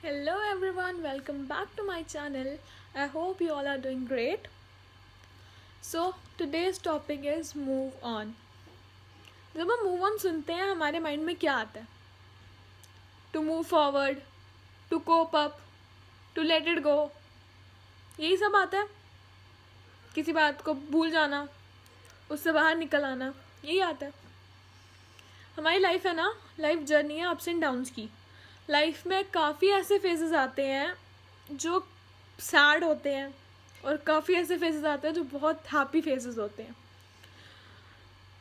Hello everyone, welcome back to my channel. I hope you all are doing great. So today's topic is move on. जब हम move on सुनते हैं हमारे mind में क्या आता है? To move forward, to cope up, to let it go. यही सब आता है. किसी बात को भूल जाना, उससे बाहर निकल आना, यही आता है. हमारी लाइफ है ना, लाइफ जर्नी है अप्स एंड डाउन्स की. लाइफ में काफ़ी ऐसे फेजेस आते हैं जो सैड होते हैं और काफ़ी ऐसे फेजेस आते हैं जो बहुत हैप्पी फेजेस होते हैं.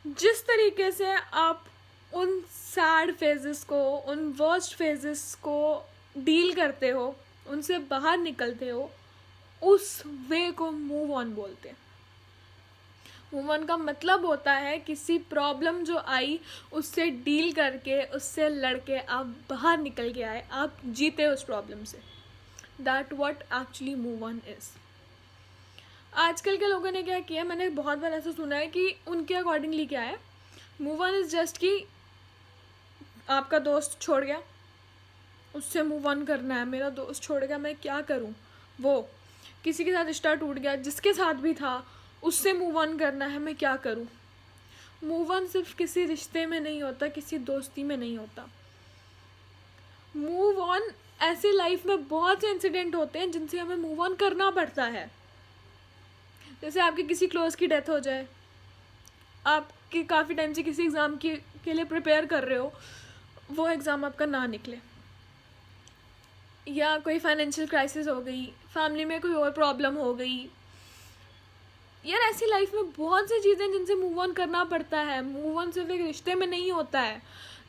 जिस तरीके से आप उन सैड फेजेस को, उन वर्स्ट फेजेस को डील करते हो, उनसे बाहर निकलते हो, उस वे को मूव ऑन बोलते हैं. मूव ऑन का मतलब होता है किसी प्रॉब्लम जो आई उससे डील करके, उससे लड़के आप बाहर निकल के आए, आप जीते उस प्रॉब्लम से. That what actually move on is. आजकल के लोगों ने क्या किया, मैंने बहुत बार ऐसा सुना है कि उनके अकॉर्डिंगली क्या है, मूव ऑन इज जस्ट कि आपका दोस्त छोड़ गया, उससे मूव ऑन करना है. मेरा दोस्त छोड़ गया, मैं क्या करूं. वो किसी के साथ रिश्ता टूट गया, जिसके साथ भी था उससे मूव ऑन करना है, मैं क्या करूं. मूव ऑन सिर्फ किसी रिश्ते में नहीं होता, किसी दोस्ती में नहीं होता. मूव ऑन ऐसे लाइफ में बहुत से इंसिडेंट होते हैं जिनसे हमें मूव ऑन करना पड़ता है. जैसे आपके किसी क्लोज की डेथ हो जाए, आपके काफ़ी टाइम से किसी एग्ज़ाम के लिए प्रिपेयर कर रहे हो, वो एग्ज़ाम आपका ना निकले, या कोई फाइनेंशियल क्राइसिस हो गई, फैमिली में कोई और प्रॉब्लम हो गई. यार ऐसी लाइफ में बहुत सी चीज़ें जिनसे मूव ऑन करना पड़ता है. मूव ऑन सिर्फ एक रिश्ते में नहीं होता है.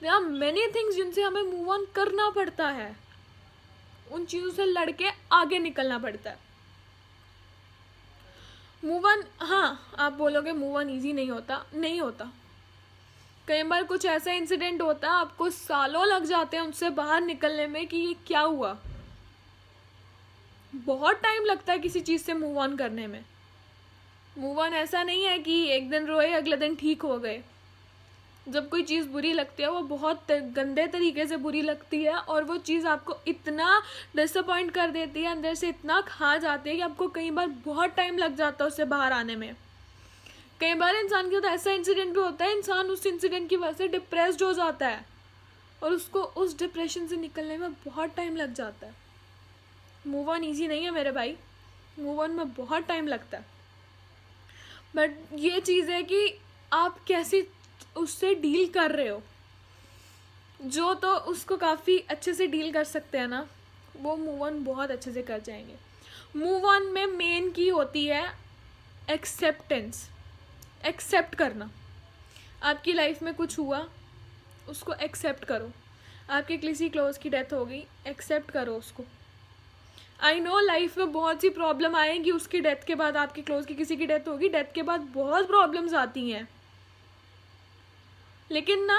देयर आर मेनी थिंग्स जिनसे हमें मूव ऑन करना पड़ता है. उन चीज़ों से लड़के आगे निकलना पड़ता है. मूव ऑन, हाँ आप बोलोगे मूव ऑन ईजी नहीं होता. नहीं होता. कई बार कुछ ऐसा इंसिडेंट होता है, आपको सालों लग जाते हैं उनसे बाहर निकलने में कि ये क्या हुआ. बहुत टाइम लगता है किसी चीज़ से मूव ऑन करने में. मूव ऑन ऐसा नहीं है कि एक दिन रोए अगले दिन ठीक हो गए. जब कोई चीज़ बुरी लगती है वो बहुत गंदे तरीके से बुरी लगती है, और वो चीज़ आपको इतना डिसअपॉइंट कर देती है, अंदर से इतना खा जाती है कि आपको कई बार बहुत टाइम लग जाता है उससे बाहर आने में. कई बार इंसान के साथ ऐसा इंसिडेंट भी होता है, इंसान उस इंसिडेंट की वजह से डिप्रेस्ड हो जाता है और उसको उस डिप्रेशन से निकलने में बहुत टाइम लग जाता है. मूव ऑन ईजी नहीं है मेरे भाई. मूव ऑन में बहुत टाइम लगता है. बट ये चीज़ है कि आप कैसे उससे डील कर रहे हो. जो तो उसको काफ़ी अच्छे से डील कर सकते हैं ना, वो मूव ऑन बहुत अच्छे से कर जाएंगे. मूव ऑन में मेन की होती है एक्सेप्टेंस. एक्सेप्ट करना. आपकी लाइफ में कुछ हुआ, उसको एक्सेप्ट करो. आपके किसी क्लोज की डेथ हो गई, एक्सेप्ट करो उसको. आई नो लाइफ में बहुत सी प्रॉब्लम आएगी उसकी डेथ के बाद. आपके क्लोज की किसी की डेथ होगी, डेथ के बाद बहुत प्रॉब्लम्स आती हैं, लेकिन ना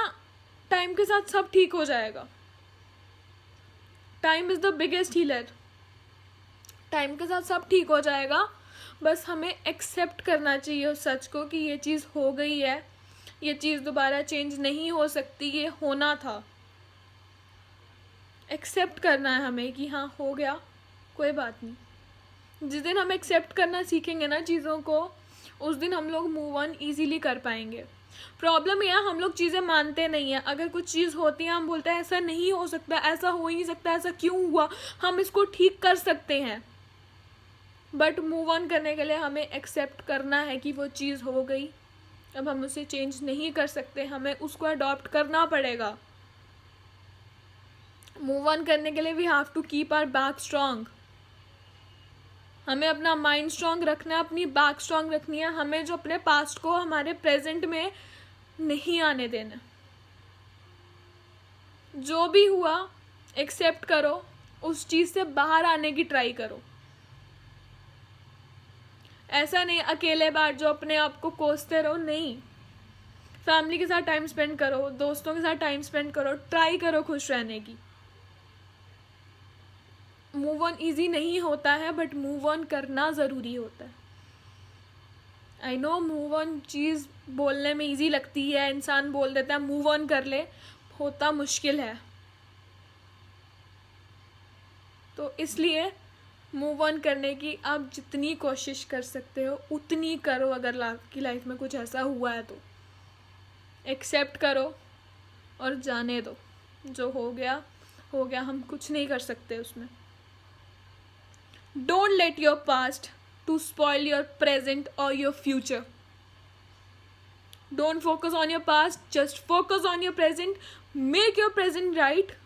टाइम के साथ सब ठीक हो जाएगा. Time is the biggest healer. Time के साथ सब ठीक हो जाएगा. बस हमें एक्सेप्ट करना चाहिए उस सच को कि ये चीज़ हो गई है, ये चीज़ दोबारा चेंज नहीं हो सकती, ये होना था. एक्सेप्ट करना है हमें कि हाँ हो गया, कोई बात नहीं. जिस दिन हम एक्सेप्ट करना सीखेंगे ना चीज़ों को, उस दिन हम लोग मूव ऑन ईजीली कर पाएंगे. प्रॉब्लम यह हम लोग चीज़ें मानते नहीं हैं. अगर कुछ चीज़ होती है हम बोलते हैं ऐसा नहीं हो सकता, ऐसा हो ही नहीं सकता, ऐसा क्यों हुआ, हम इसको ठीक कर सकते हैं. बट मूव ऑन करने के लिए हमें एक्सेप्ट करना है कि वो चीज़ हो गई, अब हम उसे चेंज नहीं कर सकते, हमें उसको अडॉप्ट करना पड़ेगा. मूव ऑन करने के लिए we have to keep our back strong. हमें अपना माइंड स्ट्रांग रखना है, अपनी बैक स्ट्रांग रखनी है. हमें जो अपने पास्ट को हमारे प्रेजेंट में नहीं आने देना. जो भी हुआ एक्सेप्ट करो, उस चीज़ से बाहर आने की ट्राई करो. ऐसा नहीं अकेले बैठ जो अपने आप को कोसते रहो, नहीं. फैमिली के साथ टाइम स्पेंड करो, दोस्तों के साथ टाइम स्पेंड करो, ट्राई करो खुश रहने की. मूव ऑन ईजी नहीं होता है, बट मूव ऑन करना ज़रूरी होता है. आई नो मूव ऑन चीज़ बोलने में ईजी लगती है, इंसान बोल देता है मूव ऑन कर ले, होता मुश्किल है. तो इसलिए मूव ऑन करने की आप जितनी कोशिश कर सकते हो उतनी करो। अगर आपकी लाइफ में कुछ ऐसा हुआ है तो एक्सेप्ट करो और जाने दो। जो हो गया, हम कुछ नहीं कर सकते उसमें। Don't let your past to spoil your present और your future. Don't focus on your past, just focus on your present. Make your present right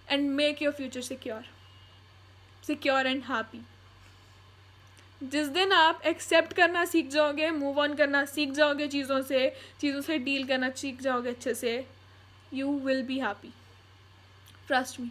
and make your future secure and happy. जिस दिन आप accept करना सीख जाओगे, move on करना सीख जाओगे, चीज़ों से डील करना सीख जाओगे अच्छे से, you will be happy. Trust me.